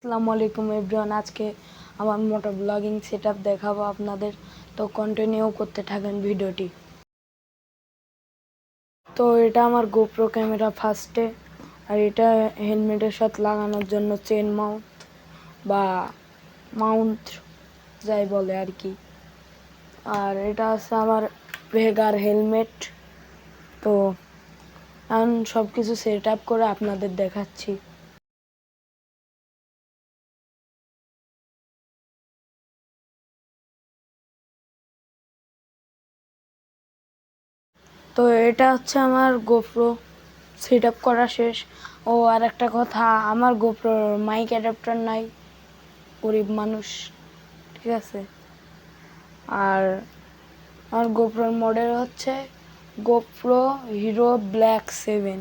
আসসালামু আলাইকুম এভরিওয়ান। আজকে আমার মোটর ব্লগিং সেটআপ দেখাবো আপনাদের, তো কন্টিনিউ করতে থাকেন ভিডিওটি। তো এটা আমার গোপ্রো ক্যামেরা ফার্স্টে, আর এটা হেলমেটের সাথে লাগানোর জন্য চেন মাউন্ট বা মাউন্ট যাই বলে আর কি। আর এটা আছে আমার ভেগার হেলমেট। তো এখন সব কিছু সেট আপ করে আপনাদের দেখাচ্ছি। তো এটা হচ্ছে আমার গোপ্রো সেট আপ করা শেষ। ও আর একটা কথা, আমার গোপ্রোর মাইক অ্যাডাপ্টার নাই, গরিব মানুষ, ঠিক আছে। আর আমার গোপ্রোর মডেল হচ্ছে গোপ্রো হিরো ব্ল্যাক 7।